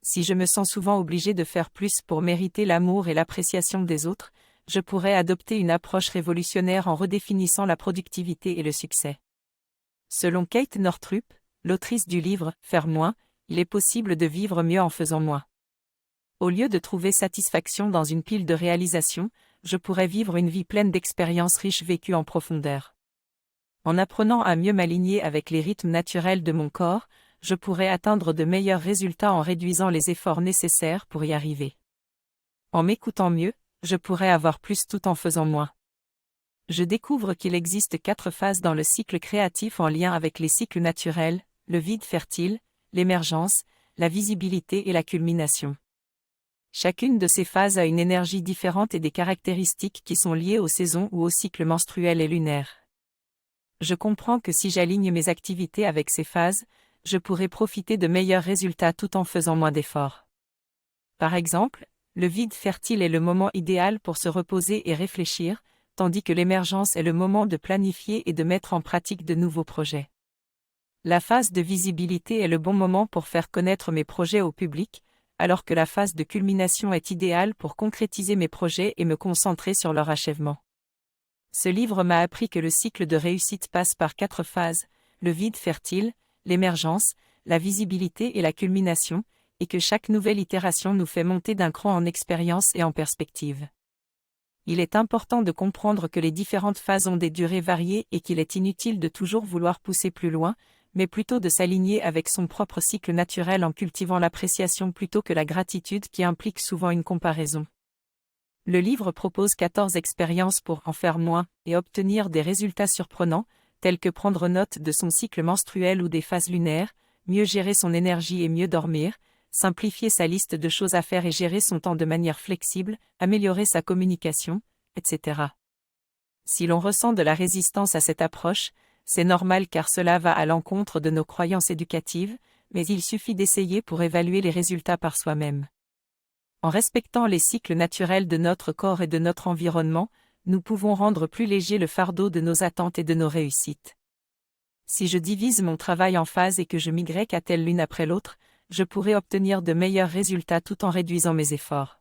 Si je me sens souvent obligé de faire plus pour mériter l'amour et l'appréciation des autres, je pourrais adopter une approche révolutionnaire en redéfinissant la productivité et le succès. Selon Kate Northrup, l'autrice du livre « Faire moins », il est possible de vivre mieux en faisant moins. Au lieu de trouver satisfaction dans une pile de réalisations, je pourrais vivre une vie pleine d'expériences riches vécues en profondeur. En apprenant à mieux m'aligner avec les rythmes naturels de mon corps, je pourrais atteindre de meilleurs résultats en réduisant les efforts nécessaires pour y arriver. En m'écoutant mieux, je pourrais avoir plus tout en faisant moins. Je découvre qu'il existe 4 phases dans le cycle créatif en lien avec les cycles naturels, le vide fertile, l'émergence, la visibilité et la culmination. Chacune de ces phases a une énergie différente et des caractéristiques qui sont liées aux saisons ou aux cycles menstruels et lunaires. Je comprends que si j'aligne mes activités avec ces phases, je pourrai profiter de meilleurs résultats tout en faisant moins d'efforts. Par exemple, le vide fertile est le moment idéal pour se reposer et réfléchir, tandis que l'émergence est le moment de planifier et de mettre en pratique de nouveaux projets. La phase de visibilité est le bon moment pour faire connaître mes projets au public, alors que la phase de culmination est idéale pour concrétiser mes projets et me concentrer sur leur achèvement. Ce livre m'a appris que le cycle de réussite passe par 4 phases, le vide fertile, l'émergence, la visibilité et la culmination, et que chaque nouvelle itération nous fait monter d'un cran en expérience et en perspective. Il est important de comprendre que les différentes phases ont des durées variées et qu'il est inutile de toujours vouloir pousser plus loin, mais plutôt de s'aligner avec son propre cycle naturel en cultivant l'appréciation plutôt que la gratitude qui implique souvent une comparaison. Le livre propose 14 expériences pour en faire moins et obtenir des résultats surprenants, tels que prendre note de son cycle menstruel ou des phases lunaires, mieux gérer son énergie et mieux dormir, simplifier sa liste de choses à faire et gérer son temps de manière flexible, améliorer sa communication, etc. Si l'on ressent de la résistance à cette approche, c'est normal car cela va à l'encontre de nos croyances éducatives, mais il suffit d'essayer pour évaluer les résultats par soi-même. En respectant les cycles naturels de notre corps et de notre environnement, nous pouvons rendre plus léger le fardeau de nos attentes et de nos réussites. Si je divise mon travail en phases et que je m'y attelle l'une après l'autre, je pourrai obtenir de meilleurs résultats tout en réduisant mes efforts.